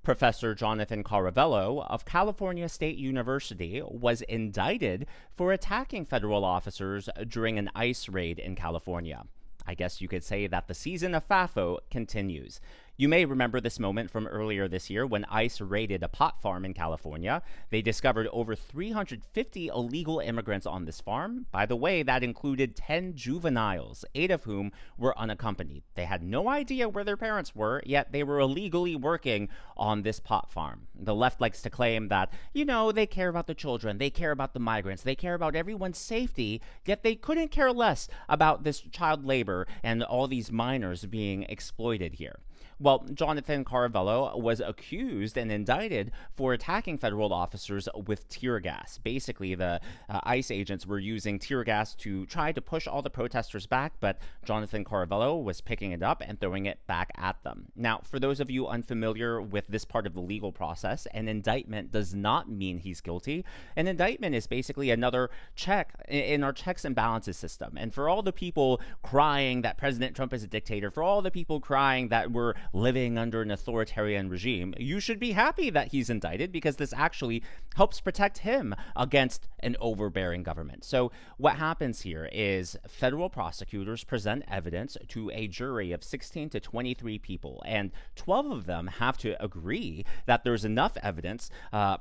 Professor Jonathan Carvello of California State University was indicted for attacking federal officers during an ICE raid in California. I guess you could say that the season of FAFO continues. You may remember this moment from earlier this year when ICE raided a pot farm in California. They discovered over 350 illegal immigrants on this farm. By the way, that included 10 juveniles, 8 of whom were unaccompanied. They had no idea where their parents were, yet they were illegally working on this pot farm. The left likes to claim that, they care about the children, they care about the migrants, they care about everyone's safety, yet they couldn't care less about this child labor and all these minors being exploited here. Well, Jonathan Carvello was accused and indicted for attacking federal officers with tear gas. Basically, the ICE agents were using tear gas to try to push all the protesters back, but Jonathan Carvello was picking it up and throwing it back at them. Now, for those of you unfamiliar with this part of the legal process, an indictment does not mean he's guilty. An indictment is basically another check in our checks and balances system. And for all the people crying that President Trump is a dictator, for all the people crying that we're living under an authoritarian regime, you should be happy that he's indicted, because this actually helps protect him against an overbearing government. So what happens here is federal prosecutors present evidence to a jury of 16 to 23 people, and 12 of them have to agree that there's enough evidence,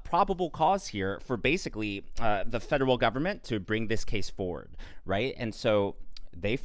probable cause here for basically the federal government to bring this case forward, right? And so they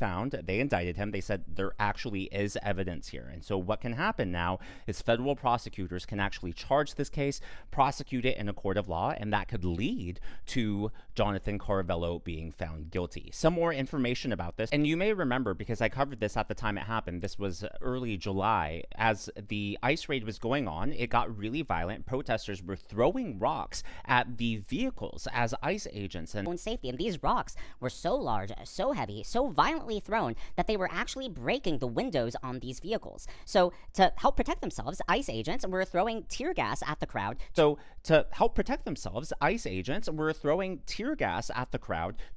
indicted him. They said there actually is evidence here. And so what can happen now is federal prosecutors can actually charge this case, prosecute it in a court of law, and that could lead to Jonathan Carvello being found guilty. Some more information about this, and you may remember, because I covered this at the time it happened, this was early July. As the ICE raid was going on, it got really violent. Protesters were throwing rocks at the vehicles as ICE agents. And safety, and these rocks were so large, so heavy, so violently thrown that they were actually breaking the windows on these vehicles. So to help protect themselves, ICE agents were throwing tear gas at the crowd.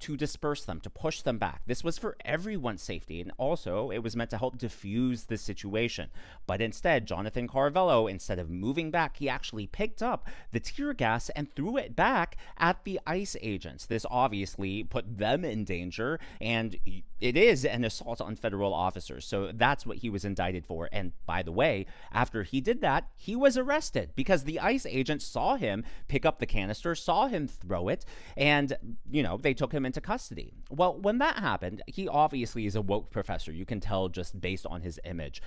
To disperse them, to push them back. This was for everyone's safety, and also it was meant to help diffuse the situation. But instead, Jonathan Carvello, instead of moving back, he actually picked up the tear gas and threw it back at the ICE agents. This obviously put them in danger, and it is an assault on federal officers. So that's what he was indicted for. And by the way, after he did that, he was arrested because the ICE agents saw him pick up the canister, saw him throw it, and, they took him into custody. Well, when that happened, he obviously is a woke professor. You can tell just based on his image.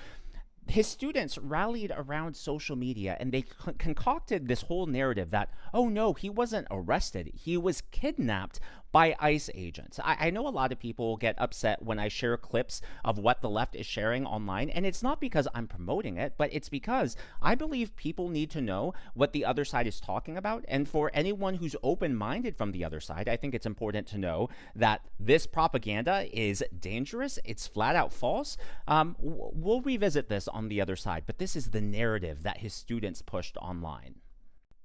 His students rallied around social media, and they concocted this whole narrative that, oh no, he wasn't arrested, he was kidnapped by ICE agents. I know a lot of people get upset when I share clips of what the left is sharing online, and it's not because I'm promoting it, but it's because I believe people need to know what the other side is talking about. And for anyone who's open-minded from the other side, I think it's important to know that this propaganda is dangerous. It's flat out false. We'll revisit this on the other side, but this is the narrative that his students pushed online.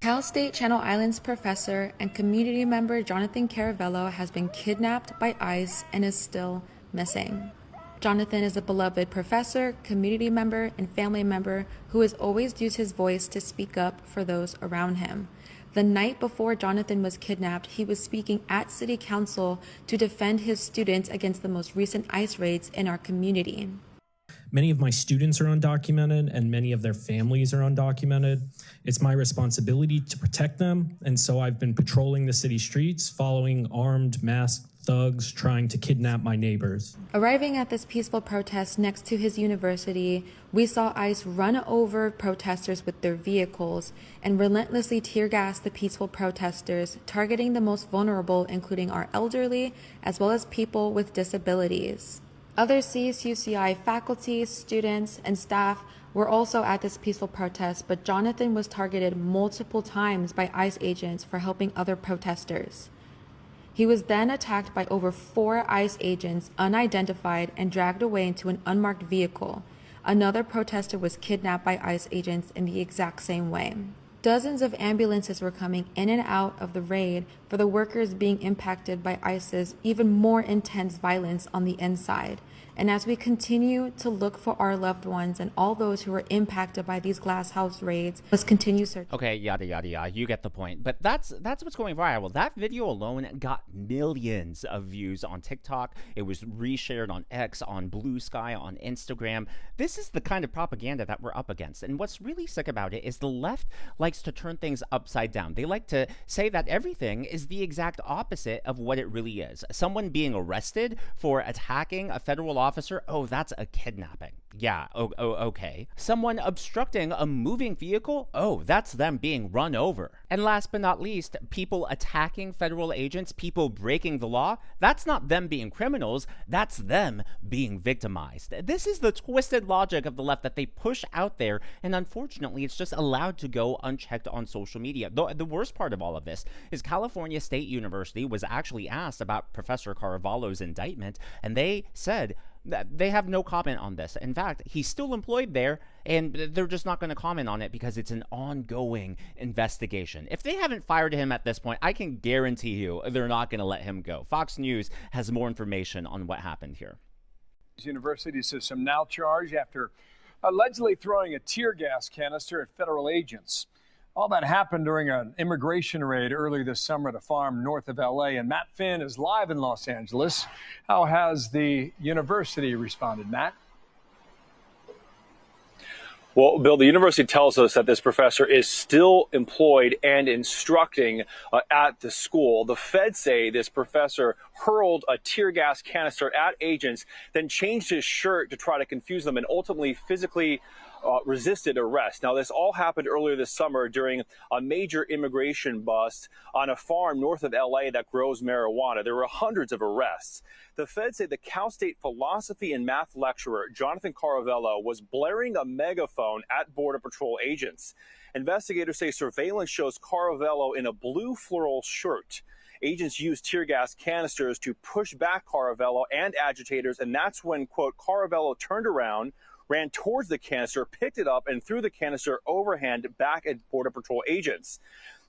Cal State Channel Islands professor and community member Jonathan Carvello has been kidnapped by ICE and is still missing. Jonathan is a beloved professor, community member, and family member who has always used his voice to speak up for those around him. The night before Jonathan was kidnapped, he was speaking at City Council to defend his students against the most recent ICE raids in our community. Many of my students are undocumented and many of their families are undocumented. It's my responsibility to protect them, and so I've been patrolling the city streets, following armed, masked thugs trying to kidnap my neighbors. Arriving at this peaceful protest next to his university, we saw ICE run over protesters with their vehicles and relentlessly tear gas the peaceful protesters, targeting the most vulnerable, including our elderly, as well as people with disabilities. Other CSUCI faculty, students, and staff were also at this peaceful protest, but Jonathan was targeted multiple times by ICE agents for helping other protesters. He was then attacked by over 4 ICE agents, unidentified, and dragged away into an unmarked vehicle. Another protester was kidnapped by ICE agents in the exact same way. Dozens of ambulances were coming in and out of the raid for the workers being impacted by ICE's even more intense violence on the inside. And as we continue to look for our loved ones and all those who were impacted by these glass house raids, let's continue searching. Okay, yada yada yada. You get the point. But that's what's going viral. That video alone got millions of views on TikTok. It was reshared on X, on Blue Sky, on Instagram. This is the kind of propaganda that we're up against. And what's really sick about it is the left likes to turn things upside down. They like to say that everything is the exact opposite of what it really is. Someone being arrested for attacking a federal officer, oh, that's a kidnapping. Yeah, okay. Someone obstructing a moving vehicle, oh, that's them being run over. And last but not least, people attacking federal agents, people breaking the law, that's not them being criminals, that's them being victimized. This is the twisted logic of the left that they push out there, and unfortunately, it's just allowed to go unchecked on social media. The worst part of all of this is California State University was actually asked about Professor Carvello's indictment, and they said that they have no comment on this. In fact, he's still employed there, and they're just not going to comment on it because it's an ongoing investigation. If they haven't fired him at this point, I can guarantee you they're not going to let him go. Fox News has more information on what happened here. University system now charged after allegedly throwing a tear gas canister at federal agents. All that happened during an immigration raid earlier this summer at a farm north of L.A. And Matt Finn is live in Los Angeles. How has the university responded, Matt? Well, Bill, the university tells us that this professor is still employed and instructing at the school. The feds say this professor hurled a tear gas canister at agents, then changed his shirt to try to confuse them and ultimately physically resisted arrest. Now, this all happened earlier this summer during a major immigration bust on a farm north of L.A. that grows marijuana. There were hundreds of arrests. The feds say the Cal State philosophy and math lecturer, Jonathan Carvello, was blaring a megaphone at Border Patrol agents. Investigators say surveillance shows Carvello in a blue floral shirt. Agents used tear gas canisters to push back Carvello and agitators, and that's when, quote, Carvello turned around, ran towards the canister, picked it up, and threw the canister overhand back at Border Patrol agents.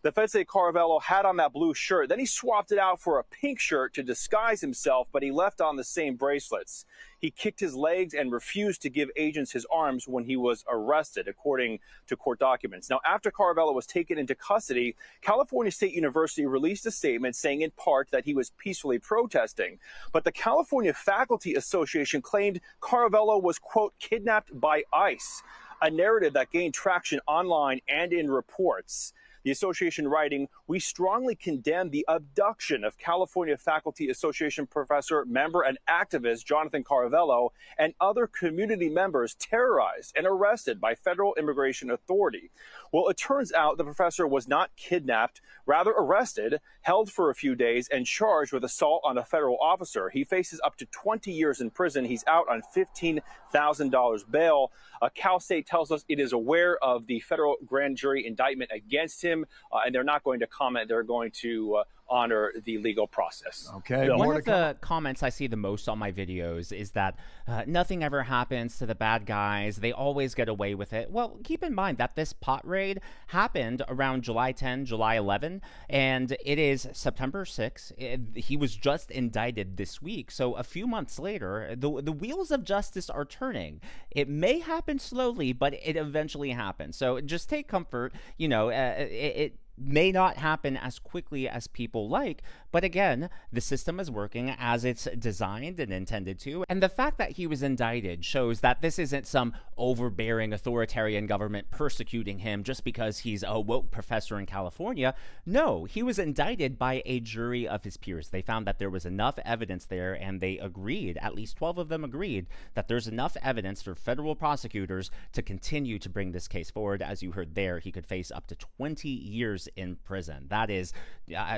The feds say Carvello had on that blue shirt. Then he swapped it out for a pink shirt to disguise himself, but he left on the same bracelets. He kicked his legs and refused to give agents his arms when he was arrested, according to court documents. Now, after Carvello was taken into custody, California State University released a statement saying in part that he was peacefully protesting. But the California Faculty Association claimed Carvello was, quote, kidnapped by ICE, a narrative that gained traction online and in reports. The association writing, "We strongly condemn the abduction of California Faculty Association professor, member, and activist Jonathan Carvello and other community members terrorized and arrested by federal immigration authority." Well, it turns out the professor was not kidnapped, rather arrested, held for a few days, and charged with assault on a federal officer. He faces up to 20 years in prison. He's out on $15,000 bail. Cal State tells us it is aware of the federal grand jury indictment against him, and they're not going to comment. They're going to honor the legal process. Okay. One of the comments I see the most on my videos is that nothing ever happens to the bad guys. They always get away with it. Well, keep in mind that this pot raid happened around July 10, July 11, and it is September 6. He was just indicted this week. So a few months later, the wheels of justice are turning. It may happen slowly, but it eventually happens. So just take comfort. You know, it may not happen as quickly as people like, but again, the system is working as it's designed and intended to. And the fact that he was indicted shows that this isn't some overbearing authoritarian government persecuting him just because he's a woke professor in California. No, he was indicted by a jury of his peers. They found that there was enough evidence there, and they agreed, at least 12 of them agreed, that there's enough evidence for federal prosecutors to continue to bring this case forward. As you heard there, he could face up to 20 years in prison. That is,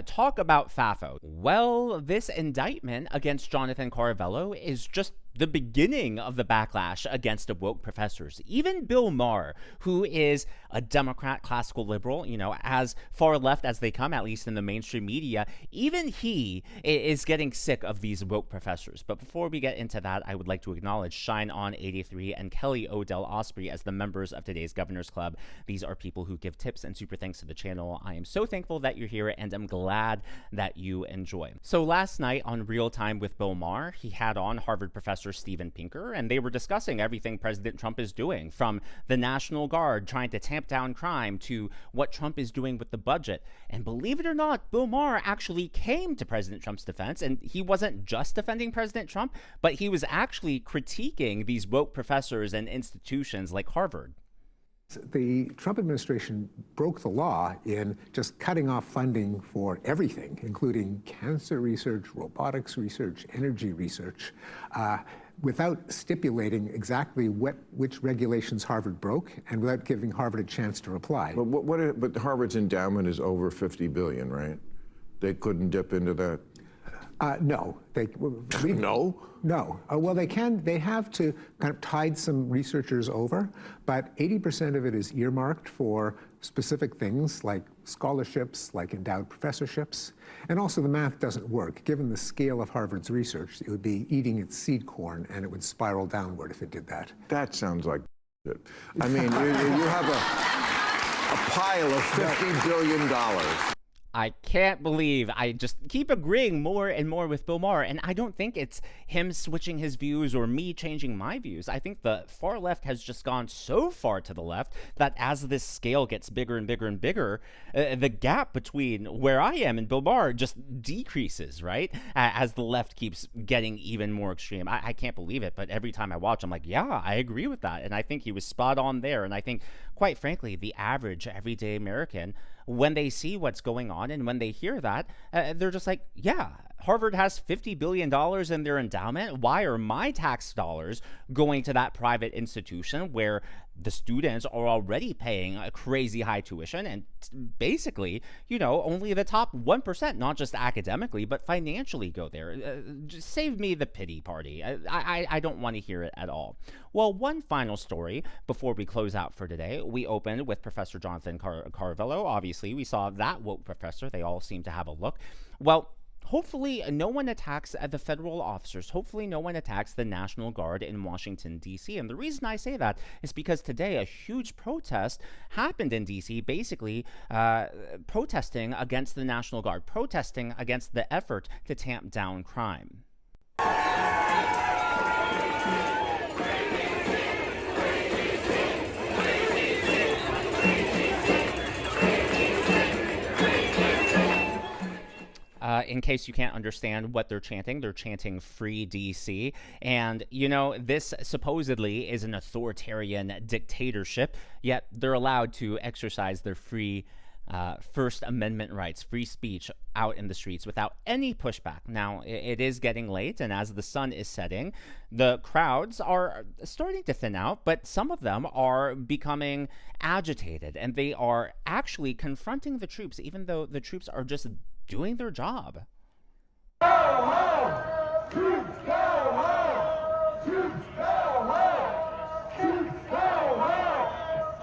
talk about FAFO. Well, this indictment against Jonathan Carvello is just the beginning of the backlash against the woke professors. Even Bill Maher, who is a Democrat, classical liberal, as far left as they come, at least in the mainstream media, even he is getting sick of these woke professors. But before we get into that, I would like to acknowledge Shine On 83 and Kelly Odell Osprey as the members of today's Governor's Club. These are people who give tips and super thanks to the channel. I am so thankful that you're here, and I'm glad that you enjoy. So last night on Real Time with Bill Maher, he had on Harvard professor Steven Pinker, and they were discussing everything President Trump is doing, from the National Guard trying to tamp down crime to what Trump is doing with the budget. And believe it or not, Bill Maher actually came to President Trump's defense, and he wasn't just defending President Trump, but he was actually critiquing these woke professors and institutions like Harvard. The Trump administration broke the law in just cutting off funding for everything, including cancer research, robotics research, energy research, without stipulating exactly which regulations Harvard broke and without giving Harvard a chance to reply. But Harvard's endowment is over $50 billion, right? They couldn't dip into that? No. No? No. Well, they can. They have to kind of tide some researchers over, but 80% of it is earmarked for specific things like scholarships, like endowed professorships, and also the math doesn't work. Given the scale of Harvard's research, it would be eating its seed corn, and it would spiral downward if it did that. That sounds like it. I mean, you have a pile of $50 billion. I can't believe I just keep agreeing more and more with Bill Maher, and I don't think it's him switching his views or me changing my views. I think the far left has just gone so far to the left that as this scale gets bigger and bigger and bigger, the gap between where I am and Bill Maher just decreases, right? As the left keeps getting even more extreme. I can't believe it, but every time I watch, I'm like, yeah, I agree with that, and I think he was spot on there, and I think, quite frankly, the average everyday American, when they see what's going on and when they hear that, they're just like, yeah, Harvard has $50 billion in their endowment. Why are my tax dollars going to that private institution where the students are already paying a crazy high tuition and basically, only the top 1%, not just academically, but financially go there? Just save me the pity party. I don't want to hear it at all. Well, one final story before we close out for today. We opened with Professor Jonathan Carvello. Obviously, we saw that woke professor. They all seem to have a look. Well, hopefully no one attacks the federal officers. Hopefully no one attacks the National Guard in Washington, D.C. And the reason I say that is because today a huge protest happened in D.C., basically protesting against the National Guard, protesting against the effort to tamp down crime. In case you can't understand what they're chanting Free DC. And, this supposedly is an authoritarian dictatorship, yet they're allowed to exercise their free First Amendment rights, free speech out in the streets without any pushback. Now, it is getting late, and as the sun is setting, the crowds are starting to thin out, but some of them are becoming agitated, and they are actually confronting the troops, even though the troops are just doing their job. Go home! Troops go home! Troops go home! Troops go home!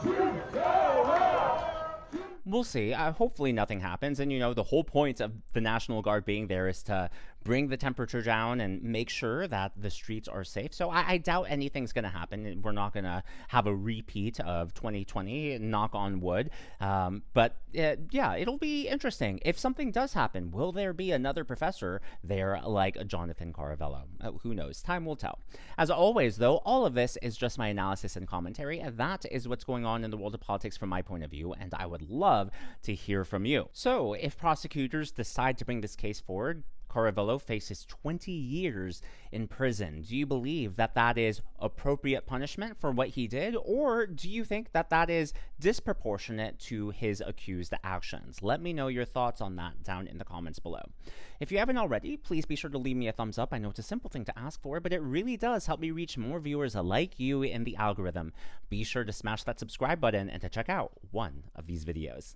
Troops go home! We'll see. Hopefully nothing happens. And, the whole point of the National Guard being there is to bring the temperature down and make sure that the streets are safe. So I doubt anything's going to happen. We're not going to have a repeat of 2020, knock on wood. But it'll be interesting. If something does happen, will there be another professor there like Jonathan Carvello? Who knows? Time will tell. As always, though, all of this is just my analysis and commentary. That is what's going on in the world of politics from my point of view, and I would love to hear from you. So if prosecutors decide to bring this case forward, Carvello faces 20 years in prison. Do you believe that that is appropriate punishment for what he did, or do you think that that is disproportionate to his accused actions? Let me know your thoughts on that down in the comments below. If you haven't already, please be sure to leave me a thumbs up. I know it's a simple thing to ask for, but it really does help me reach more viewers like you in the algorithm. Be sure to smash that subscribe button and to check out one of these videos.